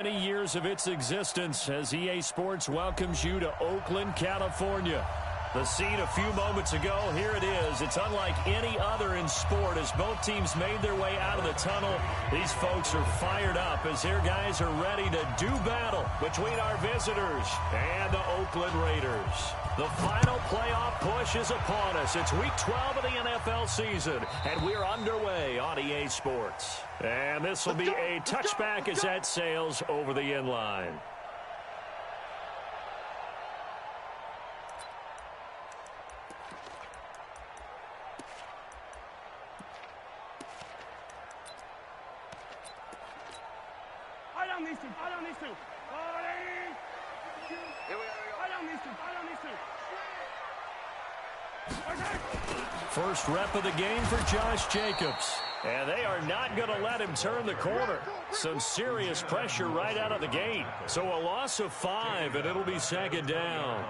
Many years of its existence as EA Sports welcomes you to Oakland, California. The scene a few moments ago, here it is. It's unlike any other in sport as both teams made their way out of the tunnel. These folks are fired up as their guys are ready to do battle between our visitors and the Oakland Raiders. The final playoff push is upon us. It's week 12 of the NFL season, and we're underway on EA Sports. And this will be a touchback as that sails over the end line. First rep of the game for Josh Jacobs. And they are not going to let him turn the corner. Some serious pressure right out of the gate. So a loss of 5, and it'll be second down.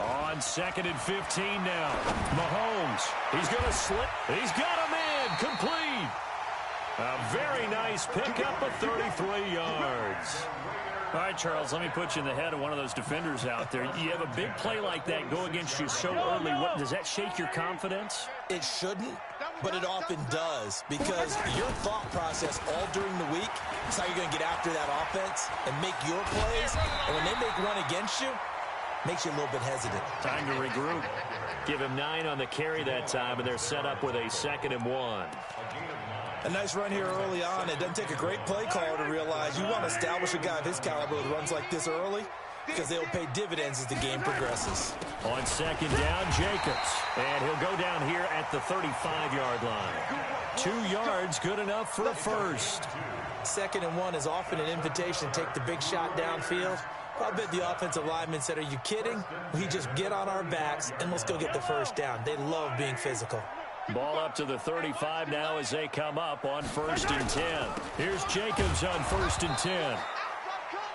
On 2nd and 15 now. Mahomes, he's going to slip. He's got a man complete. A very nice pickup of 33 yards. All right, Charles, let me put you in the head of one of those defenders out there. You have a big play like that go against you so early. Does that shake your confidence? It shouldn't, but it often does, because your thought process all during the week is how you're going to get after that offense and make your plays. And when they make one against you, makes you a little bit hesitant. Time to regroup. Give him 9 on the carry that time, and they're set up with a 2nd and 1. A nice run here early on. It doesn't take a great play caller to realize you want to establish a guy of his caliber with runs like this early, because they'll pay dividends as the game progresses. On 2nd down, Jacobs. And he'll go down here at the 35-yard line. 2 yards, good enough for a first. 2nd and 1 is often an invitation to take the big shot downfield. I bet the offensive lineman said, are you kidding? We just get on our backs and let's go get the first down. They love being physical. Ball up to the 35 now as they come up on 1st and 10. Here's Jacobs on 1st and 10.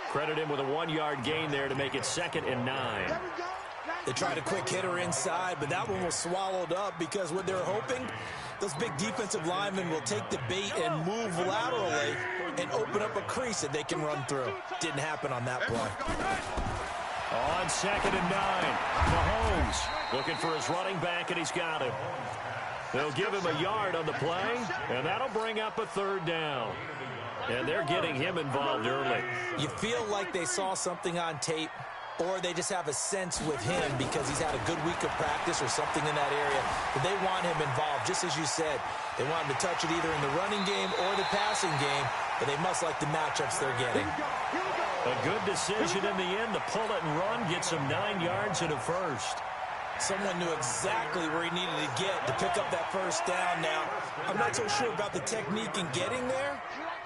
Credit him with a 1-yard gain there to make it 2nd and 9. They tried a quick hitter inside, but that one was swallowed up because what they're hoping, those big defensive linemen will take the bait and move laterally and open up a crease that they can run through. Didn't happen on that play. On 2nd and 9, Mahomes looking for his running back, and he's got him. They'll give him a yard on the play, and that'll bring up a 3rd down. And they're getting him involved early. You feel like they saw something on tape, or they just have a sense with him because he's had a good week of practice or something in that area. But they want him involved, just as you said. They want him to touch it either in the running game or the passing game, but they must like the matchups they're getting. A good decision in the end to pull it and run, gets him 9 yards and a first. Someone knew exactly where he needed to get to pick up that first down. Now, I'm not so sure about the technique in getting there,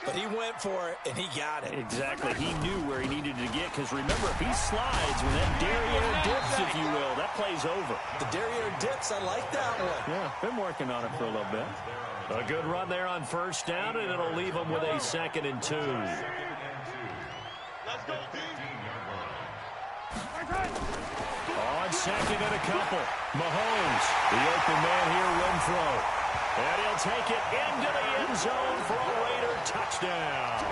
but he went for it, and he got it. Exactly. He knew where he needed to get, because remember, if he slides with that derriere dips, if you will, that play's over. The derriere dips, I like that one. Yeah, been working on it for a little bit. A good run there on 1st down, and it'll leave him with a 2nd and 2. Let's go, D. On 2nd and a couple. Mahomes, the open man here, Renfro. And he'll take it into the end zone for a Raider touchdown.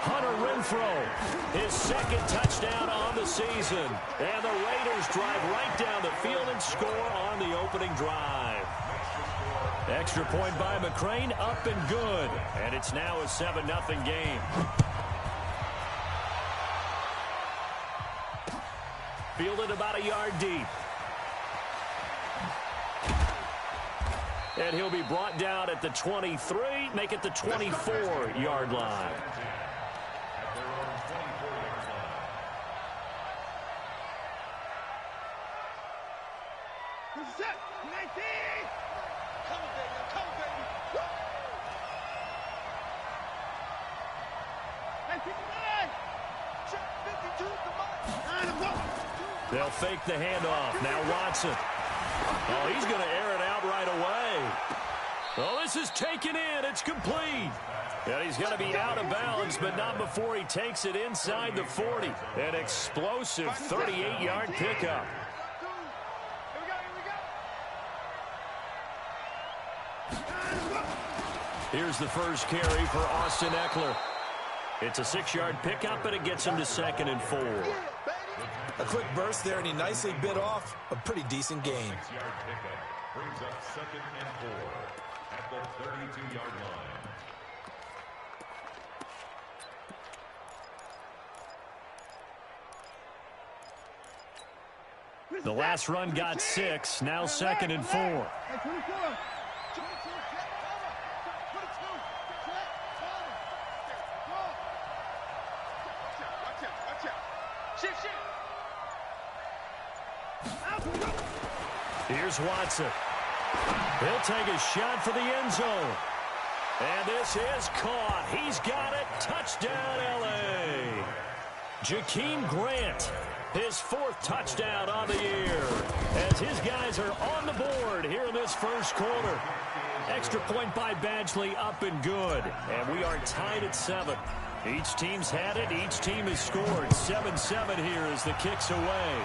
Hunter Renfro, his 2nd touchdown on the season. And the Raiders drive right down the field and score on the opening drive. Extra point by McCrane, up and good. And it's now a 7-0 game. Fielded about a yard deep. And he'll be brought down at the 23, make it the 24-yard line. They'll fake the handoff. Now Watson. Oh, he's going to air it out right away. Oh, this is taken in. It's complete. And he's going to be out of bounds, but not before he takes it inside the 40. An explosive 38-yard pickup. Here's the first carry for Austin Eckler. It's a 6-yard pickup, and it gets him to 2nd and 4. A quick burst there, and he nicely bit off a pretty decent gain. 6-yard pickup brings up 2nd and 4 at the 32-yard line. The last run got 6, now 2nd and 4. Here's Watson. He'll take a shot for the end zone. And this is caught. He's got it. Touchdown, L.A. Jakeem Grant, his 4th touchdown on the year, as his guys are on the board here in this first quarter. Extra point by Badgley, up and good. And we are tied at 7. Each team's had it. Each team has scored. 7-7 here as the kick's away.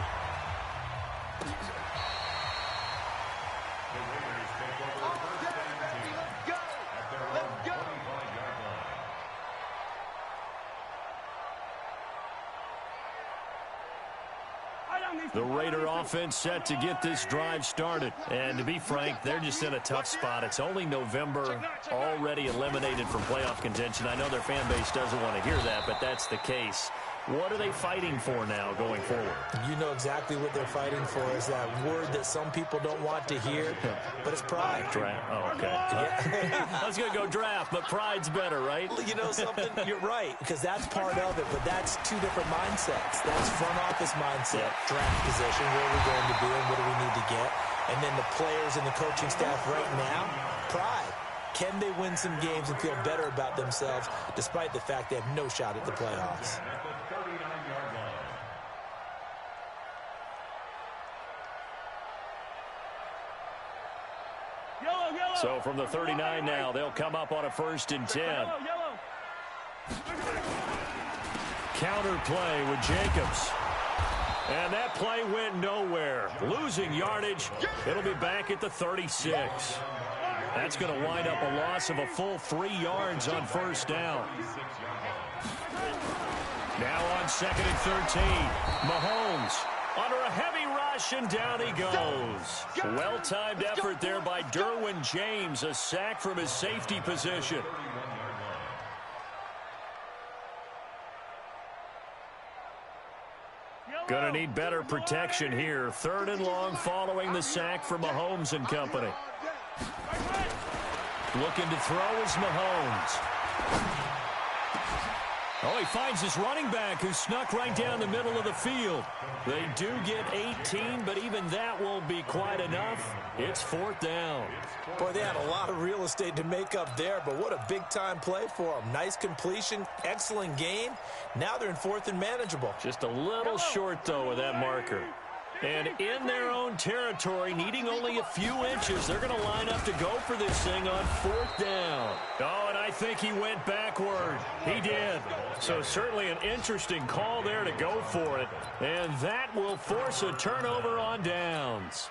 The Raider offense set to get this drive started. And to be frank, they're just in a tough spot. It's only November, already eliminated from playoff contention. I know their fan base doesn't want to hear that, but that's the case. What are they fighting for now going forward? You know exactly what they're fighting for is that word that some people don't want to hear, but it's pride. Draft. Oh, okay. I was going to go draft, but pride's better, right? You know something? You're right, because that's part of it, but that's two different mindsets. That's front office mindset, draft position, where we're going to be and what do we need to get, and then the players and the coaching staff right now, pride. Can they win some games and feel better about themselves despite the fact they have no shot at the playoffs? So from the 39 now, they'll come up on a 1st and 10. Counter play with Jacobs. And that play went nowhere. Losing yardage. It'll be back at the 36. That's going to wind up a loss of a full 3 yards on 1st down. Now on 2nd and 13. Mahomes under a heavy rush, and down he goes. Well-timed effort there by Derwin James. A sack from his safety position. Going to need better protection here. 3rd and long following the sack from Mahomes and company. Looking to throw is Mahomes. Oh, he finds his running back who snuck right down the middle of the field. They do get 18, but even that won't be quite enough. It's 4th down. Boy, they had a lot of real estate to make up there, but what a big-time play for them. Nice completion, excellent gain. Now they're in 4th and manageable. Just a little short, though, with that marker. And in their own territory, needing only a few inches, they're going to line up to go for this thing on 4th down. Oh, and I think he went backward. He did. So certainly an interesting call there to go for it. And that will force a turnover on downs.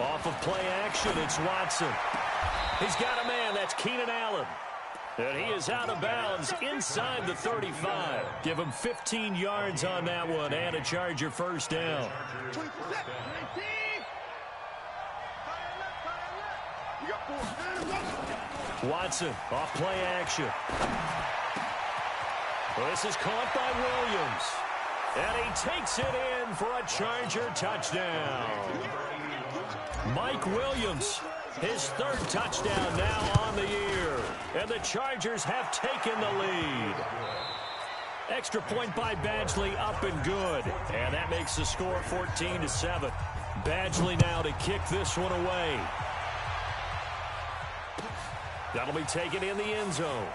Off of play action, it's Watson. He's got a man. That's Keenan Allen. And he is out of bounds inside the 35. Give him 15 yards on that one and a Charger 1st down. Watson off play action. Well, this is caught by Williams. And he takes it in for a Charger touchdown. Mike Williams, his 3rd touchdown now on the year. And the Chargers have taken the lead. Extra point by Badgley, up and good. And that makes the score 14-7. Badgley now to kick this one away. That'll be taken in the end zone.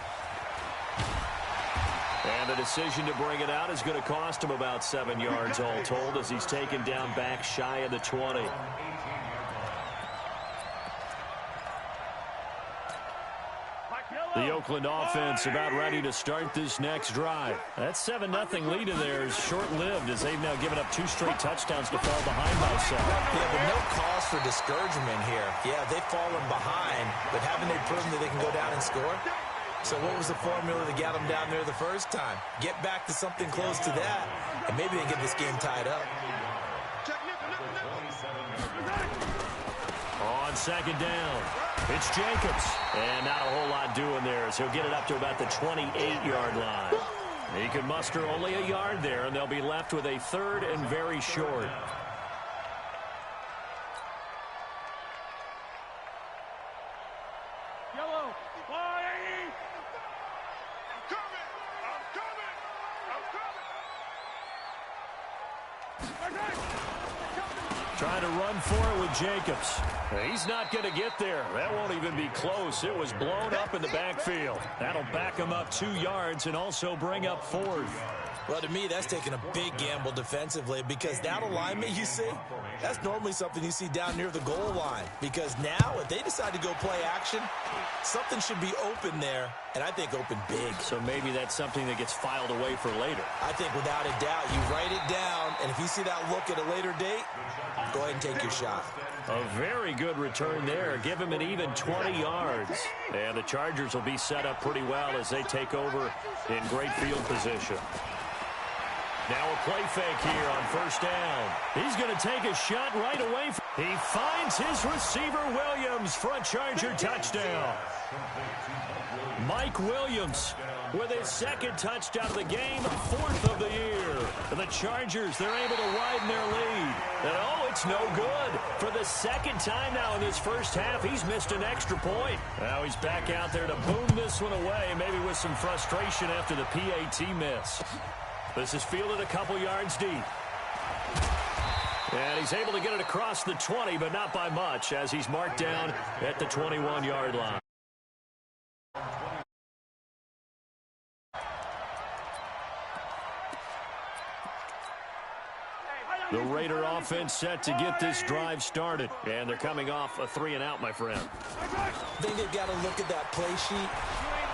And the decision to bring it out is going to cost him about 7 yards all told as he's taken down back shy of the 20. The Oakland offense about ready to start this next drive. That 7-0 lead of theirs short-lived as they've now given up 2 straight touchdowns to fall behind by 7. Yeah, but no cause for discouragement here. Yeah, they've fallen behind, but haven't they proven that they can go down and score? So what was the formula that got them down there the first time? Get back to something close to that, and maybe they get this game tied up. On second down, it's Jacobs. And not a whole lot doing there as he'll get it up to about the 28-yard line. He could muster only a yard there, and they'll be left with a 3rd and very short. Yellow, fly! I'm coming! Trying to run for it with Jacobs. He's not going to get there. That won't even be close. It was blown up in the backfield. That'll back him up 2 yards and also bring up 4th. Well, to me, that's taking a big gamble defensively because that alignment you see, that's normally something you see down near the goal line. Because now, if they decide to go play action, something should be open there, and I think open big. So maybe that's something that gets filed away for later. I think without a doubt, you write it down, and if you see that look at a later date, go ahead and take your shot. A very good return there. Give him an even 20 yards. And the Chargers will be set up pretty well as they take over in great field position. Now a play fake here on first down. He's going to take a shot right away. He finds his receiver, Williams, for a Charger touchdown. Mike Williams with his 2nd touchdown of the game, 4th of the year. The Chargers, they're able to widen their lead. And oh, it's no good. For the 2nd time now in this first half, he's missed an extra point. Now he's back out there to boom this one away, maybe with some frustration after the PAT miss. This is fielded a couple yards deep. And he's able to get it across the 20, but not by much, as he's marked down at the 21-yard line. The Raider offense set to get this drive started. And they're coming off a 3-and-out, my friend. I think they've got to look at that play sheet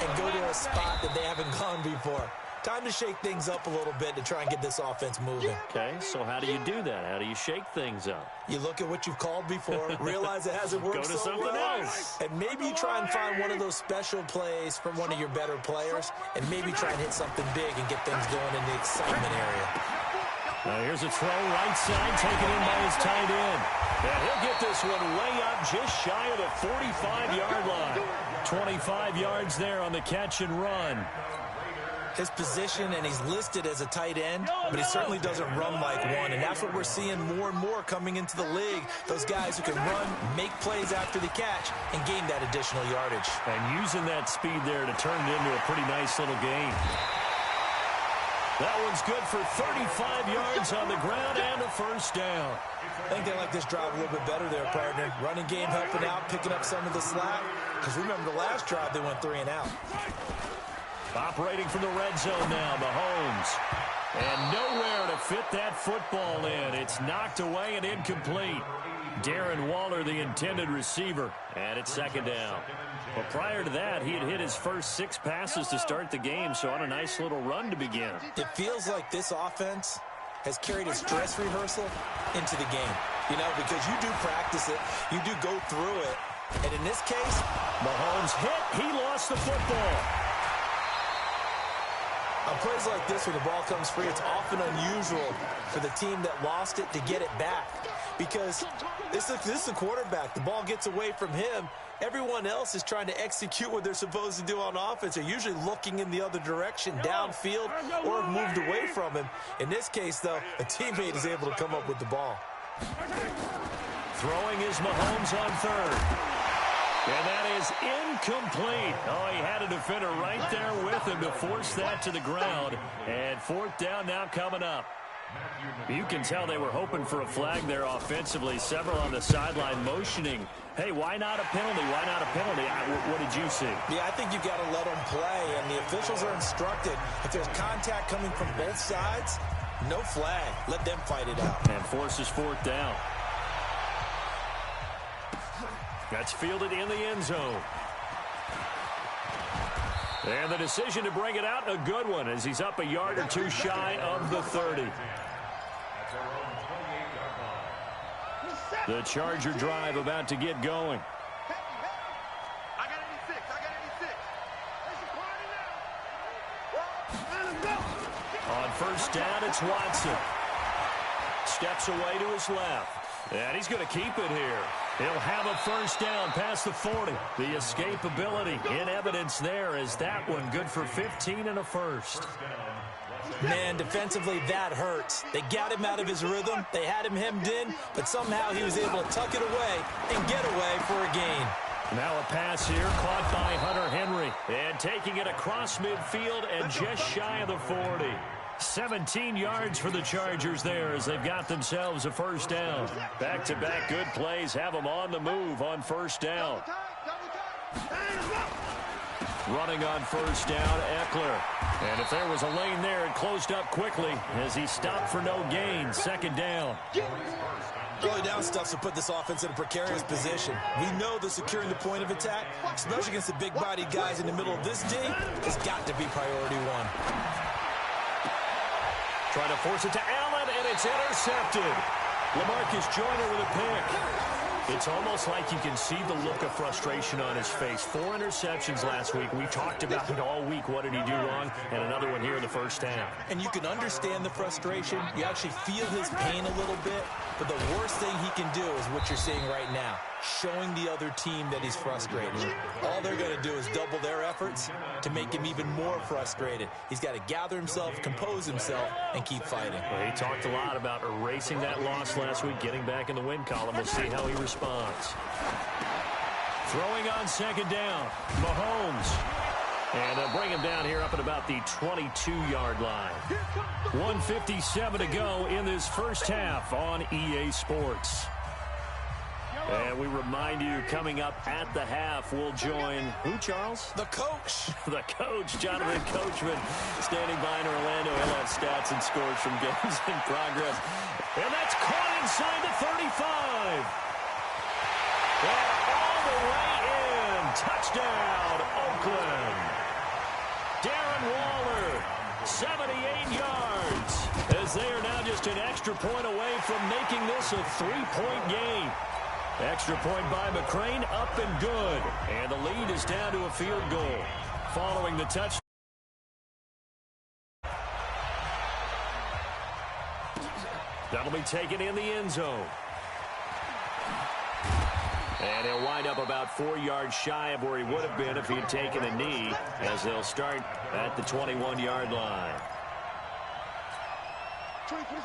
and go to a spot that they haven't gone before. Time to shake things up a little bit to try and get this offense moving. Okay, so how do you do that? How do you shake things up? You look at what you've called before, realize it hasn't worked Go to so something well, else. and maybe you try and find one of those special plays from one of your better players, and maybe try and hit something big and get things going in the excitement area. Now here's a throw right side, taken in by his tight end. And he'll get this one way up just shy of the 45-yard line. 25 yards there on the catch and run. His position, and he's listed as a tight end, but he certainly doesn't run like one, and that's what we're seeing more and more coming into the league. Those guys who can run, make plays after the catch, and gain that additional yardage. And using that speed there to turn it into a pretty nice little gain. That one's good for 35 yards on the ground and a first down. I think they like this drive a little bit better there, partner. Running game helping out, picking up some of the slack. Because remember the last drive, they went 3-and-out. Operating from the red zone now, Mahomes. And nowhere to fit that football in. It's knocked away and incomplete. Darren Waller, the intended receiver. And it's 2nd down. Well, prior to that, he had hit his first 6 passes to start the game, so on a nice little run to begin. It feels like this offense has carried its dress rehearsal into the game. You know, because you do practice it, you do go through it. And in this case, Mahomes hit, he lost the football. On plays like this, when the ball comes free, it's often unusual for the team that lost it to get it back. Because this is the quarterback. The ball gets away from him. Everyone else is trying to execute what they're supposed to do on offense. They're usually looking in the other direction, downfield, or moved away from him. In this case, though, a teammate is able to come up with the ball. Throwing is Mahomes on 3rd. And that is incomplete. Oh, he had a defender right there with him to force that to the ground. And 4th down now coming up. You can tell they were hoping for a flag there offensively. Several on the sideline motioning. Hey, why not a penalty? Why not a penalty? What did you see? Yeah, I think you got to let them play. And the officials are instructed, if there's contact coming from both sides, no flag. Let them fight it out. And forces 4th down. That's fielded in the end zone. And the decision to bring it out, a good one, as he's up a yard or two shy of the 30. The Charger drive about to get going. I got 86. I got 86. Let's go. On first down, it's Watson. Steps away to his left. And he's going to keep it here. He'll have a first down past the 40. The escapability in evidence there as that one good for 15 and a first. Man, defensively, that hurts. They got him out of his rhythm. They had him hemmed in, but somehow he was able to tuck it away and get away for a gain. Now a pass here caught by Hunter Henry. And taking it across midfield and just shy of the 40. 17 yards for the Chargers there as they've got themselves a first down. Back-to-back good plays have them on the move on first down. Running on first down, Eckler. And if there was a lane there, it closed up quickly as he stopped for no gain. Second down. Early down stuff will put this offense in a precarious position. We know that securing the point of attack, especially against the big-bodied guys in the middle of this D, has got to be priority one. Trying to force it to Allen, and it's intercepted. LaMarcus Joyner with a pick. It's almost like you can see the look of frustration on his face. 4 interceptions last week. We talked about it all week. What did he do wrong? And another one here in the first half. And you can understand the frustration. You actually feel his pain a little bit. But the worst thing he can do is what you're seeing right now, showing the other team that he's frustrated. All they're going to do is double their efforts to make him even more frustrated. He's got to gather himself, compose himself, and keep fighting. Well, he talked a lot about erasing that loss last week, getting back in the win column. We'll see how he responds. Throwing on second down, Mahomes. And they'll bring him down here up at about the 22-yard line. 1:57 to go in this first half on EA Sports. And we remind you, coming up at the half, we'll join who, Charles? The coach. The coach, Jonathan Coachman, standing by in Orlando. He'll have stats and scores from games in progress. And that's caught inside the 35. And all the way in. Touchdown, Oakland. Darren Waller, 78 yards, as they are now just an extra point away from making this a 3-point game. Extra point by McCrane, up and good. And the lead is down to a field goal. Following the touchdown. That'll be taken in the end zone. And he'll wind up about 4 yards shy of where he would have been if he had taken a knee, as they'll start at the 21-yard line.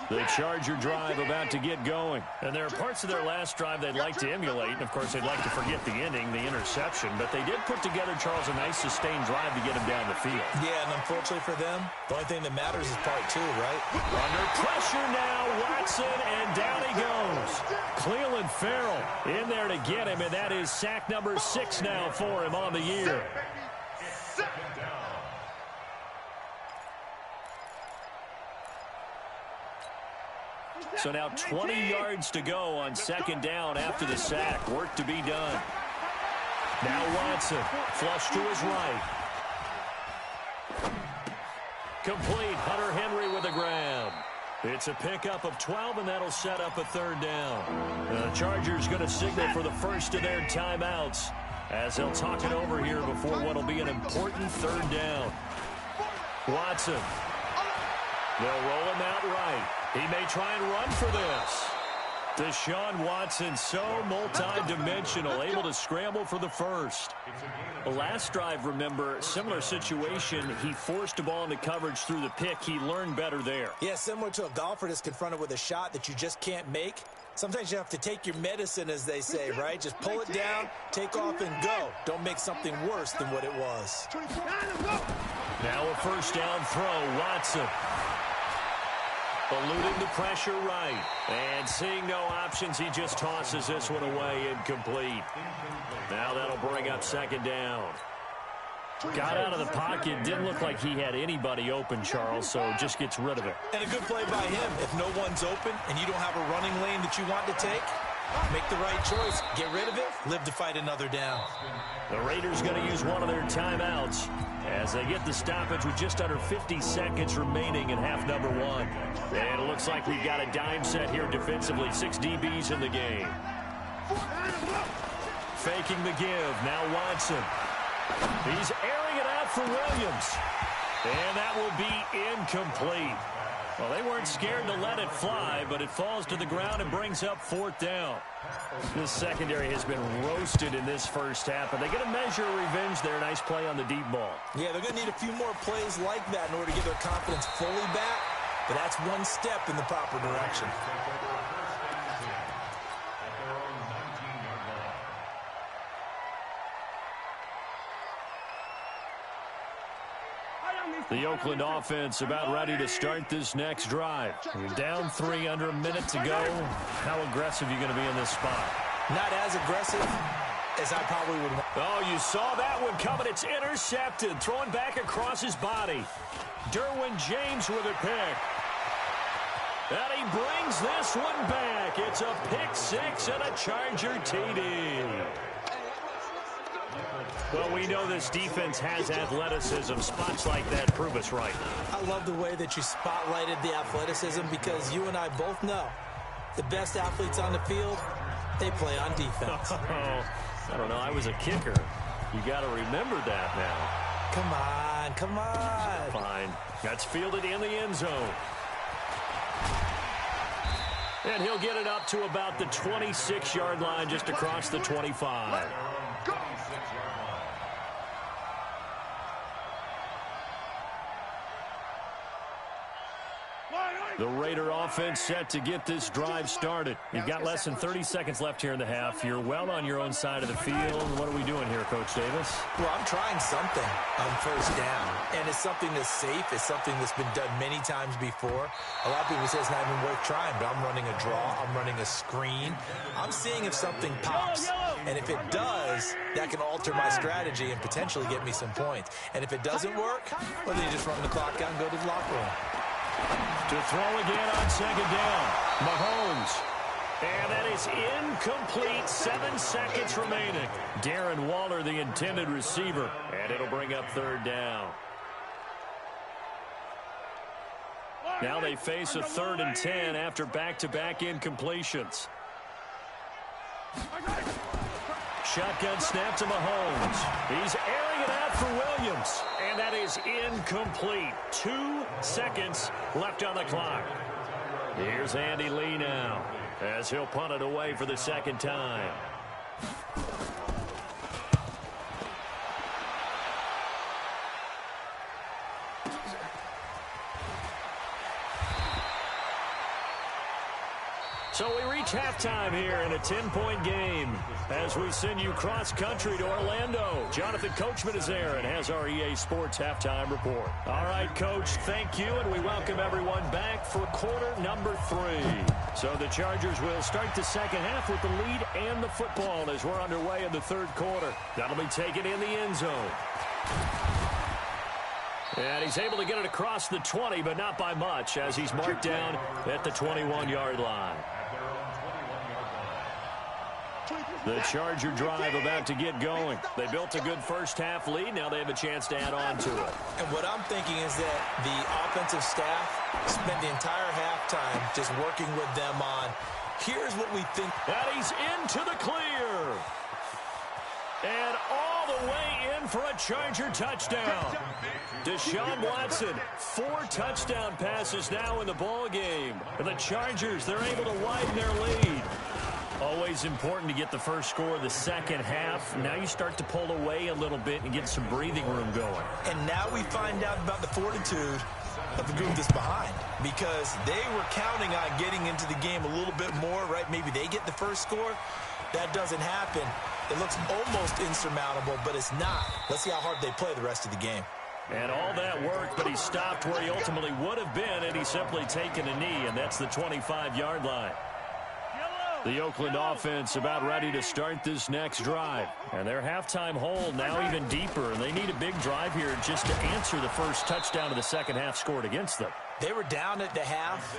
The Charger drive about to get going. And there are parts of their last drive they'd like to emulate. And, of course, they'd like to forget the ending, the interception. But they did put together, Charles, a nice sustained drive to get him down the field. Yeah, and unfortunately for them, the only thing that matters is part 2, right? Under pressure now, Watson, and down he goes. Cleveland Farrell in there to get him, and that is sack number 6 now for him on the year. So now 20 yards to go on second down after the sack. Work to be done. Now Watson, flush to his right. Complete, Hunter Henry with a grab. It's a pickup of 12, and that'll set up a third down. The Chargers going to signal for the first of their timeouts as they'll talk it over here before what will be an important third down. Watson. They'll roll him out right. He may try and run for this. Deshaun Watson, so multi-dimensional, able to scramble for the first. The last drive, remember, similar situation. He forced a ball into coverage through the pick. He learned better there. Yeah, similar to a golfer that's confronted with a shot that you just can't make. Sometimes you have to take your medicine, as they say, right? Just pull it down, take off, and go. Don't make something worse than what it was. Now a first down throw, Watson. Eluding the pressure right. And seeing no options, he just tosses this one away incomplete. Now that'll bring up second down. Got out of the pocket. Didn't look like he had anybody open, Charles, so just gets rid of it. And a good play by him. If no one's open and you don't have a running lane that you want to take, Make the right choice. Get rid of it. Live to fight another down. The Raiders going to use one of their timeouts as they get the stoppage with just under 50 seconds remaining in half number 1. And it looks like we've got a dime set here defensively. 6 DBs in the game. Faking the give. Now Watson. He's airing it out for Williams. And that will be incomplete. Well, they weren't scared to let it fly, but it falls to the ground and brings up 4th down. This secondary has been roasted in this first half, but they get a measure of revenge there. Nice play on the deep ball. Yeah, they're going to need a few more plays like that in order to get their confidence fully back, but that's one step in the proper direction. The Oakland offense about ready to start this next drive. You're down 3 under a minute to go. How aggressive are you going to be in this spot? Not as aggressive as I probably would want. Oh, you saw that one coming. It's intercepted. Throwing back across his body. Derwin James with a pick. And he brings this one back. It's a pick 6 and a Charger TD. Well, we know this defense has athleticism. Spots like that prove us right. I love the way that you spotlighted the athleticism because you and I both know the best athletes on the field, they play on defense. I don't know. I was a kicker. You got to remember that now. Come on, come on. Fine. That's fielded in the end zone. And he'll get it up to about the 26-yard line, just across the 25. Go! The Raider offense set to get this drive started. You've got less than 30 seconds left here in the half. You're well on your own side of the field. What are we doing here, Coach Davis? Well, I'm trying something on 1st down, and it's something that's safe. It's something that's been done many times before. A lot of people say it's not even worth trying, but I'm running a draw. I'm running a screen. I'm seeing if something pops, and if it does, that can alter my strategy and potentially get me some points. And if it doesn't work, well, then you just run the clock out and go to the locker room. To throw again on 2nd down. Mahomes. And that is incomplete. 7 seconds remaining. Darren Waller, the intended receiver. And it'll bring up 3rd down. Now they face a 3rd and 10 after back-to-back incompletions. Shotgun snap to Mahomes. He's airing it out for Williams. And that is incomplete. 2 seconds left on the clock. Here's Andy Lee now as he'll punt it away for the 2nd time. So we reach halftime here in a 10-point game as we send you cross-country to Orlando. Jonathan Coachman is there and has our EA Sports halftime report. All right, Coach, thank you, and we welcome everyone back for quarter number 3. So the Chargers will start the second half with the lead and the football as we're underway in the 3rd quarter. That'll be taken in the end zone. And he's able to get it across the 20, but not by much, as he's marked down at the 21-yard line. The Charger drive about to get going. They built a good first half lead. Now they have a chance to add on to it. And what I'm thinking is that the offensive staff spent the entire halftime just working with them on, here's what we think. And he's into the clear. And all the way in for a Charger touchdown. Deshaun Watson, 4 touchdown passes now in the ball game. And the Chargers, they're able to widen their lead. Always important to get the first score of the second half. Now you start to pull away a little bit and get some breathing room going. And now we find out about the fortitude of the group that's behind, because they were counting on getting into the game a little bit more, right? Maybe they get the first score. That doesn't happen. It looks almost insurmountable, but it's not. Let's see how hard they play the rest of the game. And all that worked, but he stopped where he ultimately would have been, and he's simply taken a knee, and that's the 25-yard line. The Oakland offense about ready to start this next drive. And their halftime hole now even deeper, and they need a big drive here just to answer the first touchdown of the second half scored against them. They were down at the half.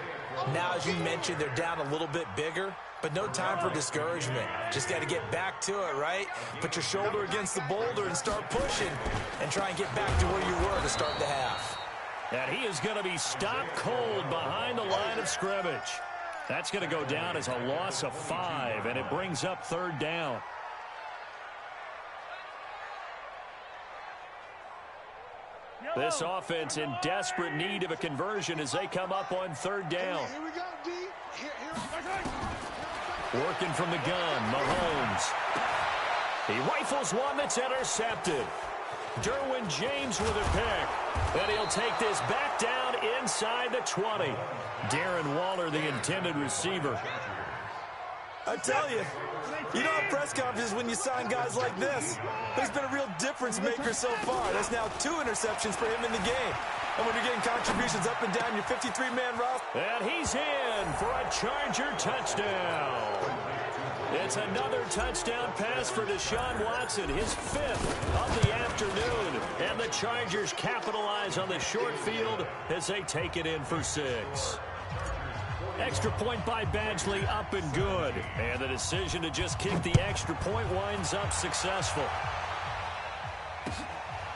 Now, as you mentioned, they're down a little bit bigger. but no time for discouragement. Just got to get back to it, right? Put your shoulder against the boulder and start pushing and try and get back to where you were to start the half. And he is going to be stopped cold behind the line of scrimmage. That's going to go down as a loss of 5, and it brings up 3rd down. This offense in desperate need of a conversion as they come up on 3rd down. Here we go, D. Working from the gun, Mahomes. He rifles one that's intercepted. Derwin James with a pick. And he'll take this back down inside the 20. Darren Waller, the intended receiver. I tell you, you don't have press conferences when you sign guys like this. There's been a real difference maker so far. That's now 2 interceptions for him in the game. And when you're getting contributions up and down your 53-man roster. And he's in for a Charger touchdown. It's another touchdown pass for Deshaun Watson, his 5th of the afternoon. And the Chargers capitalize on the short field as they take it in for 6. Extra point by Badgley up and good. And the decision to just kick the extra point winds up successful.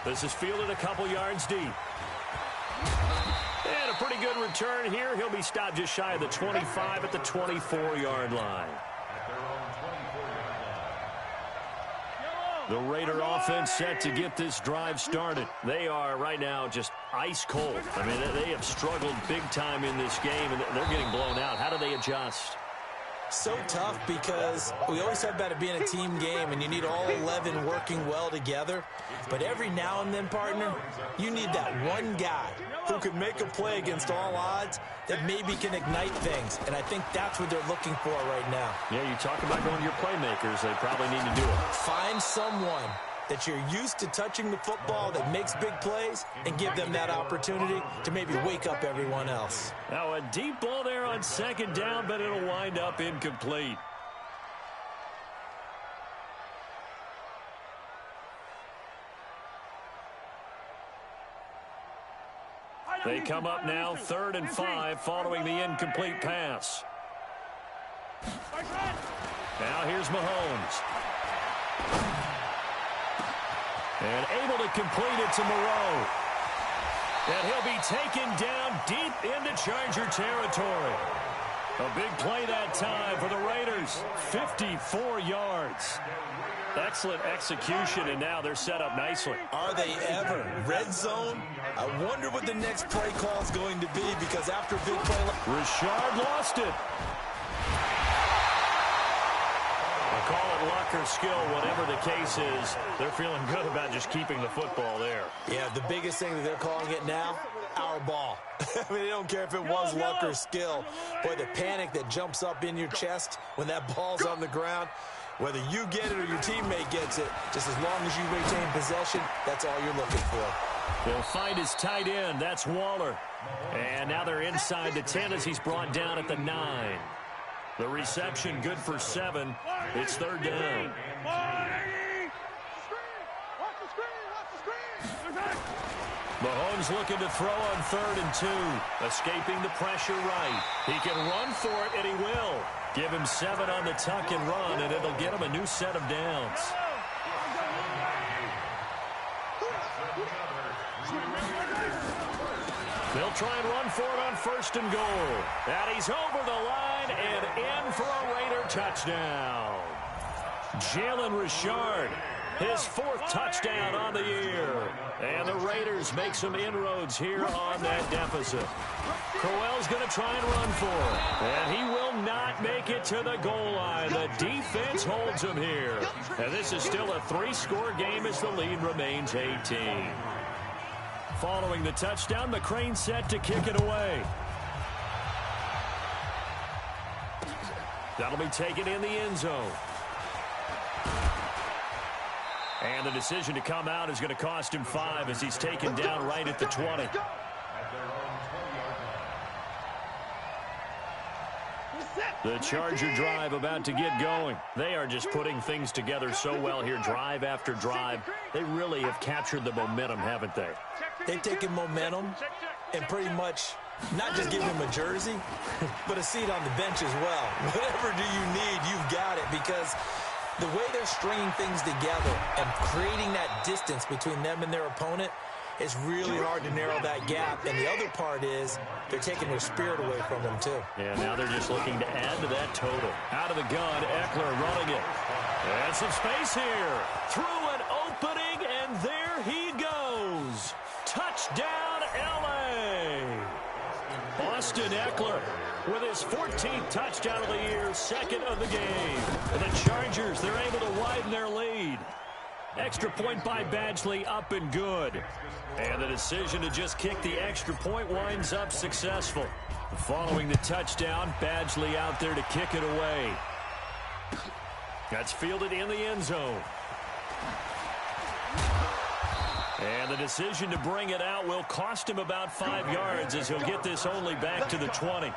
This is fielded a couple yards deep. And a pretty good return here. He'll be stopped just shy of the 25 at the 24-yard line. The Raider offense set to get this drive started. They are right now just ice cold. I mean, they have struggled big time in this game, and they're getting blown out. How do they adjust? So tough because we always talk about it being a team game, and you need all 11 working well together. But every now and then, partner, you need that one guy who can make a play against all odds that maybe can ignite things. And I think that's what they're looking for right now. Yeah, you talk about going to your playmakers. They probably need to do it. Find someone that you're used to touching the football that makes big plays and give them that opportunity to maybe wake up everyone else. Now a deep ball there on 2nd down, but it'll wind up incomplete. They come up now 3rd and 5 following the incomplete pass. Now here's Mahomes. And able to complete it to Moreau. And he'll be taken down deep into Charger territory. A big play that time for the Raiders. 54 yards. Excellent execution, and now they're set up nicely. Are they ever? Red zone? I wonder what the next play call is going to be, because after a big play... Richard lost it. Call it luck or skill, whatever the case is. They're feeling good about just keeping the football there. Yeah, the biggest thing that they're calling it now, our ball. I mean, they don't care if it was luck or skill. Boy, the panic that jumps up in your chest when that ball's on the ground, whether you get it or your teammate gets it, just as long as you retain possession, that's all you're looking for. They'll find his tight end. That's Waller. And now they're inside the 10 as he's brought down at the 9. The reception good for 7. It's 3rd down. Mahomes looking to throw on 3rd and 2. Escaping the pressure right. He can run for it, and he will. Give him 7 on the tuck and run, and it'll get him a new set of downs. They'll try and run for it on 1st and goal. And he's over the line and in for a Raider touchdown. Jalen Richard, his 4th touchdown on the year. And the Raiders make some inroads here on that deficit. Crowell's going to try and run for it. And he will not make it to the goal line. The defense holds him here. And this is still a 3-score game as the lead remains 18. Following the touchdown, McCrane set to kick it away. That'll be taken in the end zone. And the decision to come out is going to cost him 5 as he's taken down right at the 20. The Charger drive about to get going. They are just putting things together so well here, drive after drive. They really have captured the momentum, haven't they? They've taken momentum and pretty much Not just give him a jersey, but a seat on the bench as well. Whatever do you need, you've got it, because the way they're stringing things together and creating that distance between them and their opponent, it's really hard to narrow that gap. And the other part is they're taking their spirit away from them, too. Yeah, now they're just looking to add to that total. Out of the gun, Eckler running it. And some space here. Through an opening, and there he goes. Touchdown, L.A. Austin Eckler with his 14th touchdown of the year, second of the game. And the Chargers, they're able to widen their lead. Extra point by Badgley, up and good. And the decision to just kick the extra point winds up successful. Following the touchdown, Badgley out there to kick it away. That's fielded in the end zone. And the decision to bring it out will cost him about 5 yards, as he'll get this only back to the 20.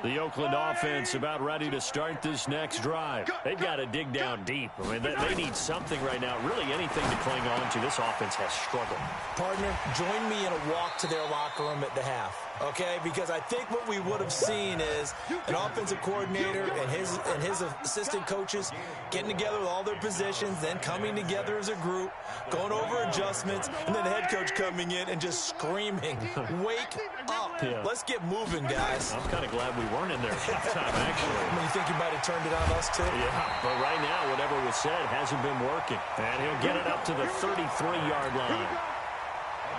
The Oakland offense about ready to start this next drive. They've got to dig down deep. I mean, they need something right now, really anything to cling on to. This offense has struggled. Partner, join me in a walk to their locker room at the half, okay? Because I think what we would have seen is an offensive coordinator and his assistant coaches getting together with all their positions, then coming together as a group, going over adjustments, and then the head coach coming in and just screaming, "Wake up. Yeah. Let's get moving, guys." I'm kind of glad we weren't in there at halftime, actually. I mean, you think you might have turned it on us, too? Yeah, but right now, whatever was said hasn't been working. And he'll get it up to the 33-yard line.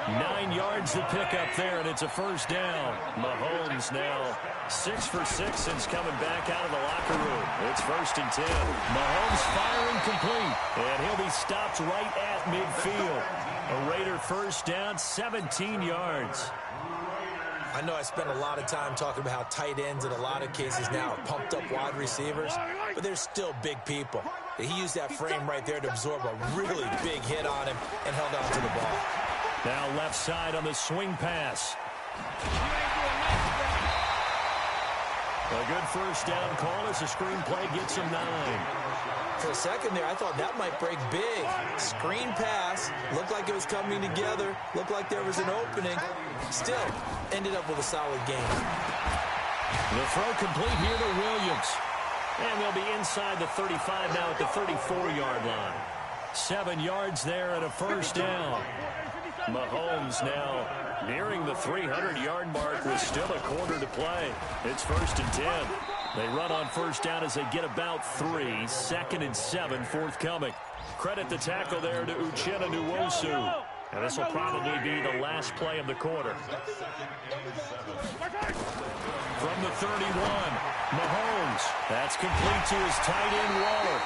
9 yards to pick up there, and it's a first down. Mahomes now 6 for 6 since coming back out of the locker room. It's 1st and 10. Mahomes firing complete, and he'll be stopped right at midfield. A Raider first down, 17 yards. I know I spent a lot of time talking about how tight ends in a lot of cases now are pumped up wide receivers, but they're still big people. He used that frame right there to absorb a really big hit on him and held on to the ball. Now left side on the swing pass. A good first down call as the screen play gets him 9. For a second there, I thought that might break big. Screen pass, looked like it was coming together, looked like there was an opening. Still, ended up with a solid game. The throw complete here to Williams. And they'll be inside the 35 now at the 34-yard line. 7 yards there and a first down. Mahomes now nearing the 300-yard mark with still a quarter to play. It's 1st and 10. They run on first down as they get about 3. 2nd and 7 forthcoming. Credit the tackle there to Uchenna Nwosu. And this will probably be the last play of the quarter. From the 31, Mahomes. That's complete to his tight end, Waller.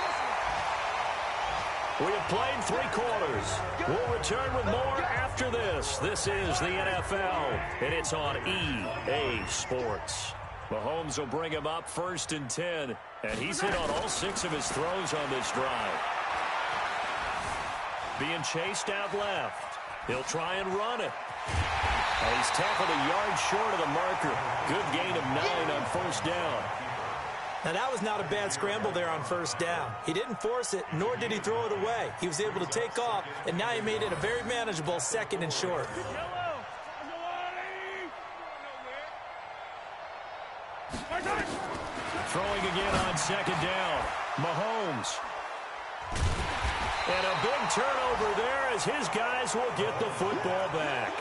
We have played 3 quarters. We'll return with more after this. This is the NFL, and it's on EA Sports. Mahomes will bring him up 1st and 10, and he's hit on all 6 of his throws on this drive. Being chased out left. He'll try and run it. And he's tackled a yard short of the marker. Good gain of 9 on first down. Now, that was not a bad scramble there on first down. He didn't force it, nor did he throw it away. He was able to take off, and now he made it a very manageable 2nd and short. Throwing again on 2nd down. Mahomes. And a big turnover there as his guys will get the football back.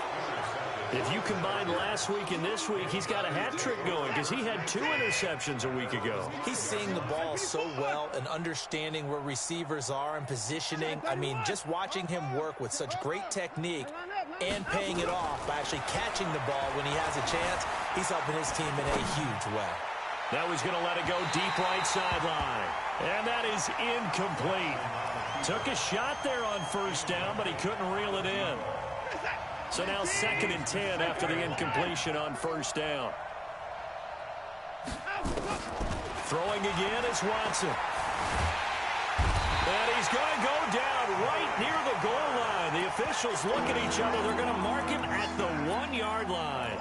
If you combine last week and this week, he's got a hat trick going because he had 2 interceptions a week ago. He's seeing the ball so well and understanding where receivers are and positioning. I mean, just watching him work with such great technique and paying it off by actually catching the ball when he has a chance, he's helping his team in a huge way. Now he's going to let it go deep right sideline. And that is incomplete. Took a shot there on first down, but he couldn't reel it in. So now 2nd and 10 after the incompletion on first down. Throwing again is Watson. And he's going to go down right near the goal line. The officials look at each other. They're going to mark him at the 1-yard line.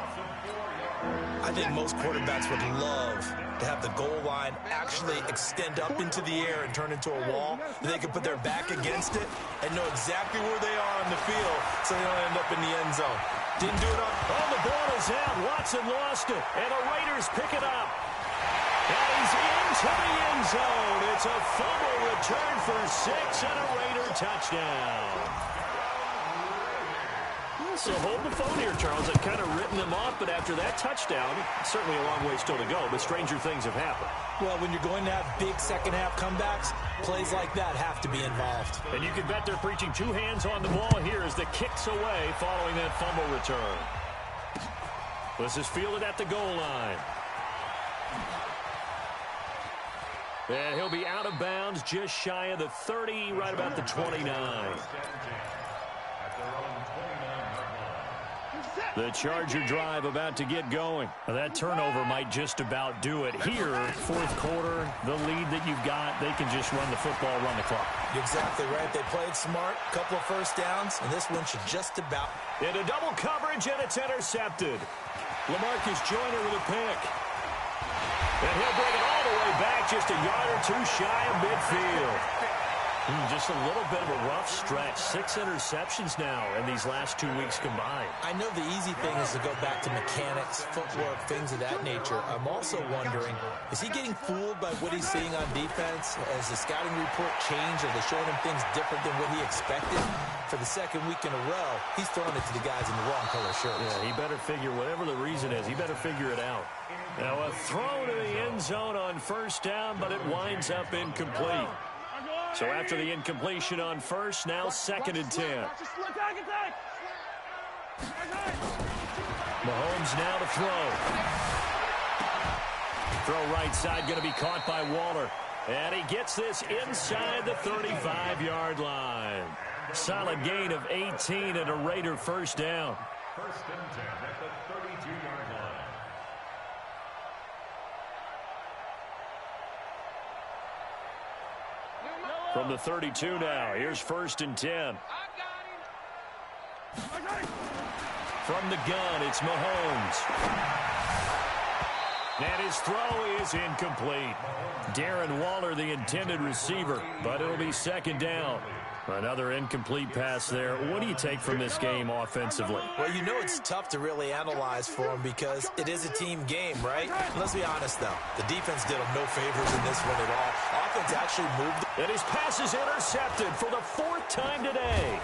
I I think most quarterbacks would love to have the goal line actually extend up into the air and turn into a wall. They can put their back against it and know exactly where they are on the field so they don't end up in the end zone. Didn't do it on... Oh, the ball is out. Watson lost it. And the Raiders pick it up. And he's into the end zone. It's a fumble return for 6 and a Raider touchdown. So hold the phone here, Charles. I've kind of written them off, but after that touchdown, certainly a long way still to go, but stranger things have happened. Well, when you're going to have big second-half comebacks, plays like that have to be involved. And you can bet they're preaching 2 hands on the ball here as the kick's away following that fumble return. This is fielded at the goal line. And he'll be out of bounds just shy of the 30, right about the 29. The Charger drive about to get going. That turnover might just about do it. Here, fourth quarter, the lead that you've got, they can just run the football, run the clock. Exactly right. They played smart, couple of first downs, and this one should just about... Into double coverage, and it's intercepted. LaMarcus Joyner with a pick. And he'll bring it all the way back, just a yard or 2 shy of midfield. Just a little bit of a rough stretch. 6 interceptions now in these last 2 weeks combined. I know the easy thing is to go back to mechanics, footwork, things of that nature. I'm also wondering, is he getting fooled by what he's seeing on defense? Has the scouting report changed? Are they showing him things different than what he expected? For the second week in a row, he's throwing it to the guys in the wrong color shirts. Yeah, he better figure, whatever the reason is, he better figure it out. Now a throw to the end zone on first down, but it winds up incomplete. So after the incompletion on first, now 2nd and 10. Mahomes now to throw. Throw right side, going to be caught by Waller. And he gets this inside the 35-yard line. Solid gain of 18 and a Raider first down. 1st and 10 at the 32-yard line. From the 32 now, here's 1st and 10. From the gun, it's Mahomes. And his throw is incomplete. Darren Waller, the intended receiver, but it'll be 2nd down. Another incomplete pass there. What do you take from this game offensively? Well, you know it's tough to really analyze for him because it is a team game, right? Let's be honest, though. The defense did him no favors in this one at all. Offense actually moved. And his pass is intercepted for the 4th time today.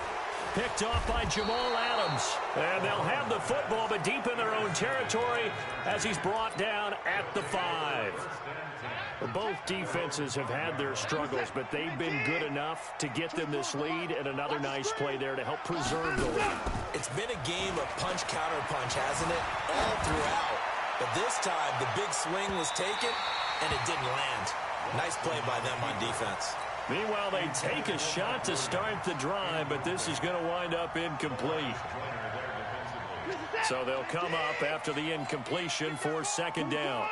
Picked off by Jamal Adams. And they'll have the football, but deep in their own territory as he's brought down at the 5. Both defenses have had their struggles, but they've been good enough to get them this lead, and another nice play there to help preserve the lead. It's been a game of punch-counter-punch, hasn't it? All throughout. But this time, the big swing was taken, and it didn't land. Nice play by them on defense. Meanwhile, they take a shot to start the drive, but this is going to wind up incomplete. So they'll come up after the incompletion for 2nd down.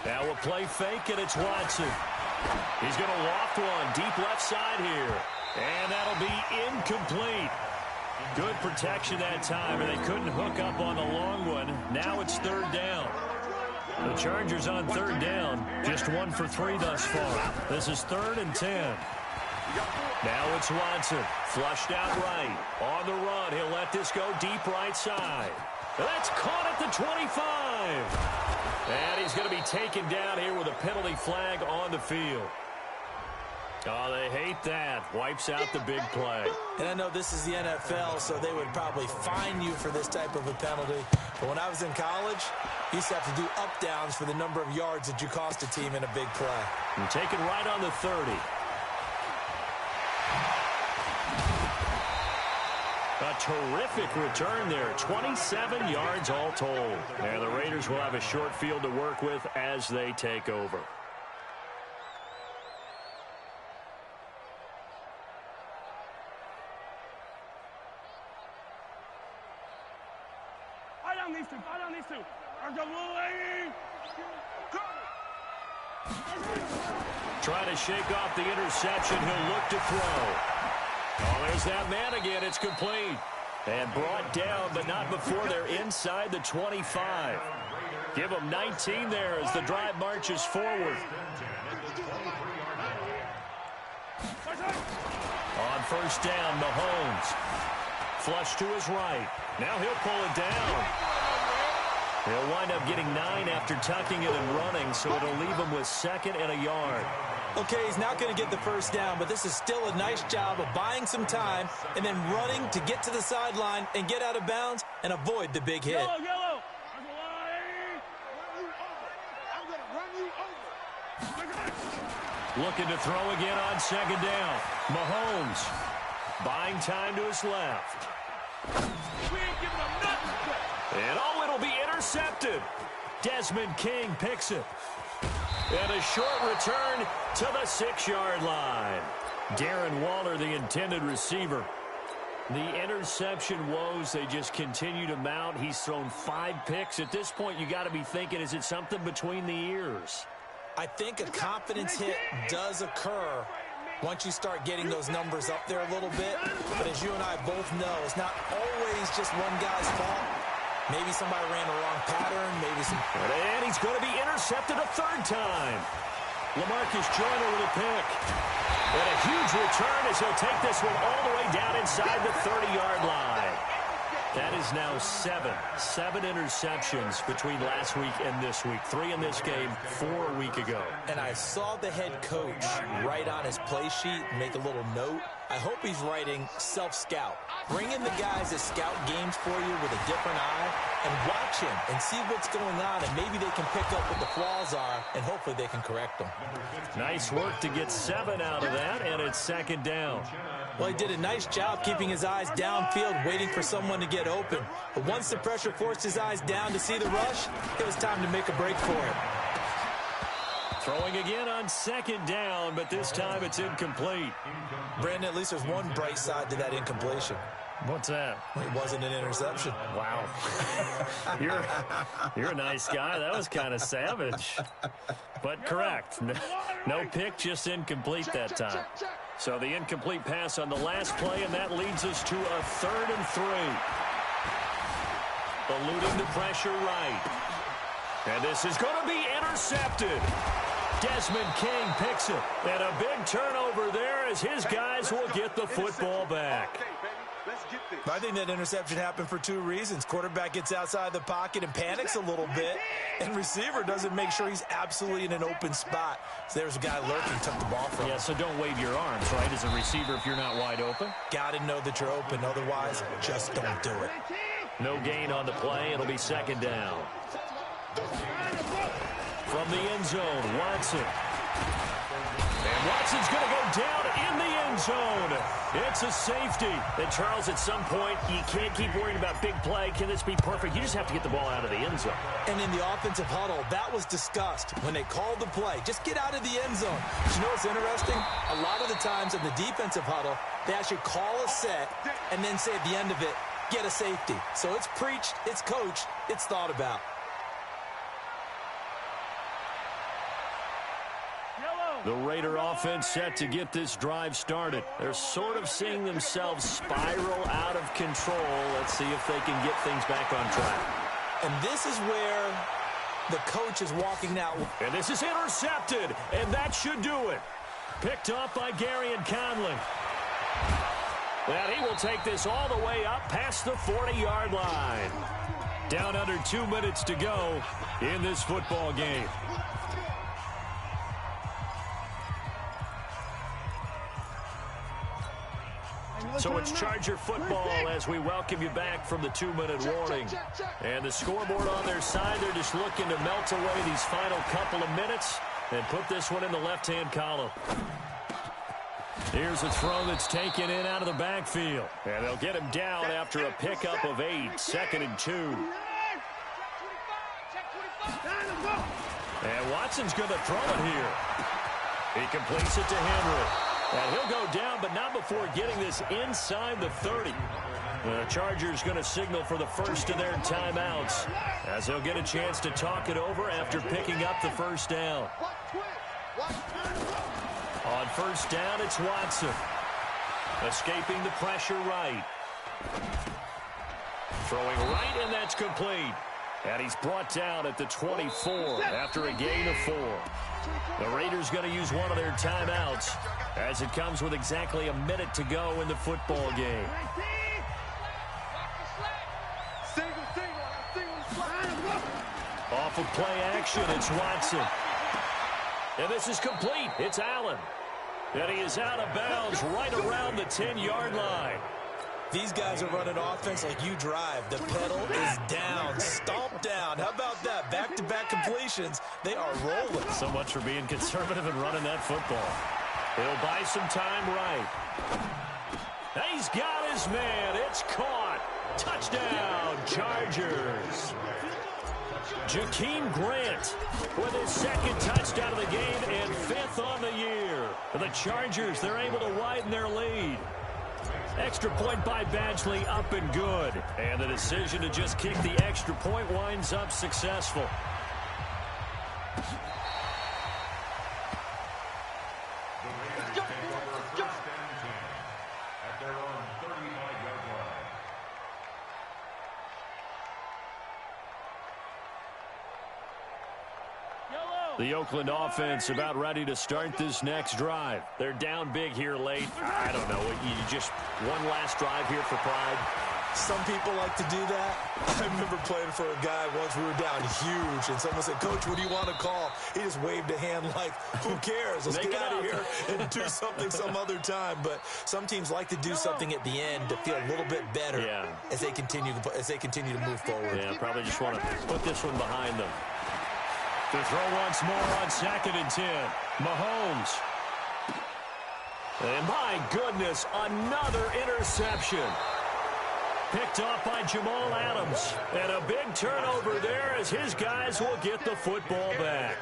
Now a play fake, and it's Watson. He's going to loft one deep left side here. And that'll be incomplete. Good protection that time, and they couldn't hook up on the long one. Now it's 3rd down. The Chargers on 3rd down. Just 1 for 3 thus far. This is 3rd and 10. Now it's Watson. Flushed out right. On the run. He'll let this go deep right side. That's caught at the 25. And he's going to be taken down here with a penalty flag on the field. Oh, they hate that. Wipes out the big play. And I know this is the NFL, so they would probably fine you for this type of a penalty. But when I was in college, you used to have to do up-downs for the number of yards that you cost a team in a big play. And taken right on the 30. A terrific return there. 27 yards all told. And the Raiders will have a short field to work with as they take over. These two. Trying to shake off the interception. He'll look to throw. Oh, there's that man again. It's complete. And brought down, but not before they're inside the 25. Give them 19 there as the drive marches forward. On first down, Mahomes. Flush to his right. Now he'll pull it down. He'll wind up getting 9 after tucking it and running, so it'll leave him with 2nd and a yard. Okay, he's not going to get the first down, but this is still a nice job of buying some time and then running to get to the sideline and get out of bounds and avoid the big hit. Yellow. I'm going to run you over. Looking to throw again on 2nd down. Mahomes buying time to his left. We ain't giving them nothing. And it'll be intercepted. Desmond King picks it. And a short return to the 6-yard line. Darren Waller, the intended receiver. The interception woes, they just continue to mount. He's thrown 5 picks. At this point, you got to be thinking, is it something between the ears? I think a confidence hit does occur once you start getting those numbers up there a little bit. But as you and I both know, it's not always just one guy's fault. Maybe somebody ran the wrong pattern. Maybe some. And he's going to be intercepted a 3rd time. LaMarcus Joyner with a pick. And a huge return as he'll take this one all the way down inside the 30-yard line. That is now 7 interceptions between last week and this week. 3 in this game, 4 a week ago. And I saw the head coach write on his play sheet, make a little note. I hope he's writing self-scout. Bring in the guys that scout games for you with a different eye and watch him and see what's going on, and maybe they can pick up what the flaws are, and hopefully they can correct them. Nice work to get 7 out of that, and it's 2nd down. Well, he did a nice job keeping his eyes downfield, waiting for someone to get open. But once the pressure forced his eyes down to see the rush, it was time to make a break for it. Throwing again on 2nd down, but this time it's incomplete. Brandon, at least there's one bright side to that incompletion. What's that? It wasn't an interception. Wow. You're a nice guy. That was kind of savage. But correct. No pick, just incomplete that time. So the incomplete pass on the last play, and that leads us to a 3rd and 3. Eluding the pressure right. And this is going to be intercepted. Desmond King picks it. And a big turnover there as his guys will get the football back. I think that interception happened for 2 reasons. Quarterback gets outside the pocket and panics a little bit, and receiver doesn't make sure he's absolutely in an open spot. So there's a guy lurking, took the ball from him. Yeah, so don't wave your arms, right, as a receiver if you're not wide open. Got to know that you're open. Otherwise, just don't do it. No gain on the play. It'll be 2nd down. From the end zone, Watson. And Watson's going to go down in the end zone. It's a safety. And, Charles, at some point, you can't keep worrying about big play. Can this be perfect? You just have to get the ball out of the end zone. And in the offensive huddle, that was discussed when they called the play. Just get out of the end zone. But you know what's interesting? A lot of the times in the defensive huddle, they actually call a set and then say at the end of it, get a safety. So it's preached, it's coached, it's thought about. The Raider offense set to get this drive started. They're sort of seeing themselves spiral out of control. Let's see if they can get things back on track. And this is where the coach is walking out. And this is intercepted, and that should do it. Picked off by Garyon Conley. And he will take this all the way up past the 40-yard line. Down under 2 minutes to go in this football game. So it's Charger football as we welcome you back from the 2-minute warning. And the scoreboard on their side, they're just looking to melt away these final couple of minutes and put this one in the left-hand column. Here's a throw that's taken in out of the backfield. And they'll get him down after a pickup of 8, 2nd and 2. And Watson's going to throw it here. He completes it to Henry. And he'll go down, but not before getting this inside the 30. The Chargers going to signal for the first of their timeouts as they'll get a chance to talk it over after picking up the first down. On first down, it's Watson. Escaping the pressure right. Throwing right, and that's complete. And he's brought down at the 24 after a gain of 4. The Raiders going to use one of their timeouts as it comes with exactly a minute to go in the football game. Off of play action, it's Watson. And this is complete. It's Allen. And he is out of bounds right around the 10-yard line. These guys are running offense like you drive. The pedal is down, stomped down. How about that? Back-to-back completions. They are rolling. So much for being conservative and running that football. He'll buy some time right. He's got his man. It's caught. Touchdown, Chargers. Jakeem Grant with his second touchdown of the game and 5th on the year. The Chargers, they're able to widen their lead. Extra point by Badgley, up and good. And the decision to just kick the extra point winds up successful. The Oakland offense about ready to start this next drive. They're down big here late. I don't know. You just one last drive here for pride. Some people like to do that. I remember playing for a guy once. We were down huge, and someone said, "Coach, what do you want to call?" He just waved a hand like, who cares? Let's get out of here and do something some other time. But some teams like to do something at the end to feel a little bit better as they continue to move forward. Yeah, probably just want to put this one behind them. To throw once more on 2nd and 10. Mahomes. And my goodness, another interception. Picked off by Jamal Adams. And a big turnover there as his guys will get the football back.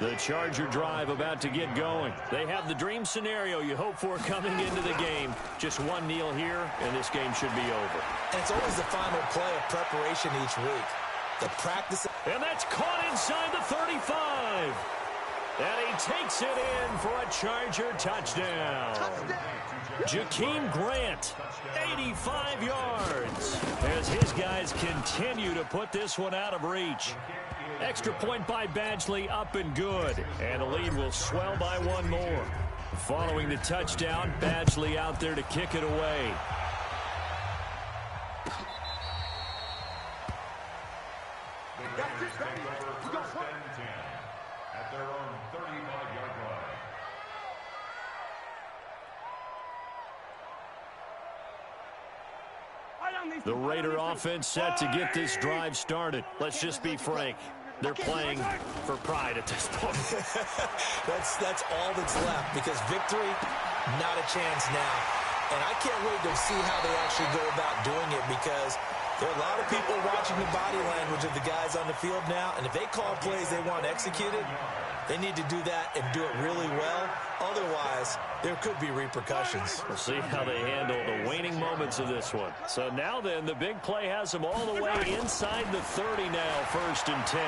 The Charger drive about to get going. They have the dream scenario you hope for coming into the game. Just one kneel here, and this game should be over. And it's always the final play of preparation each week. The practice. And that's caught inside the 35. And he takes it in for a Charger touchdown. Jakeem Grant, 85 yards. As his guys continue to put this one out of reach. Extra point by Badgley, up and good. And the lead will swell by one more. Following the touchdown, Badgley out there to kick it away. At their own 35-yard line. The Raider offense set to get this drive started. Let's just be frank. They're playing for pride at this point. That's all that's left, because victory, not a chance now. And I can't wait to see how they actually go about doing it, because there are a lot of people watching the body language of the guys on the field now, and if they call plays they want executed, they need to do that and do it really well. Otherwise, there could be repercussions. We'll see how they handle the waning moments of this one. So now then, the big play has them all the way inside the 30 now, 1st and 10.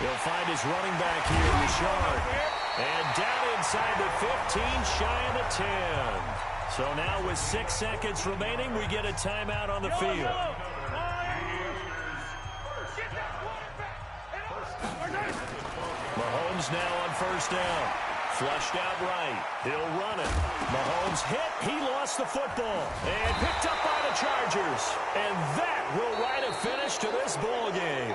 He'll find his running back here, Richard. And down inside the 15, shy of the 10. So now with 6 seconds remaining, we get a timeout on the field. Mahomes now on 1st down. Flushed out right. He'll run it. Mahomes hit. He lost the football. And picked up by the Chargers. And that will write a finish to this ball game.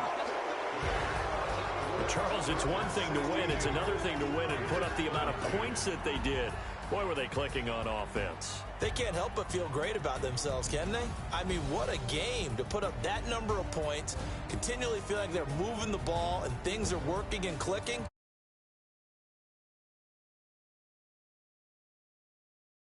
Charles, it's one thing to win. It's another thing to win and put up the amount of points that they did. Boy, were they clicking on offense. They can't help but feel great about themselves, can they? I mean, what a game to put up that number of points, continually feel like they're moving the ball and things are working and clicking.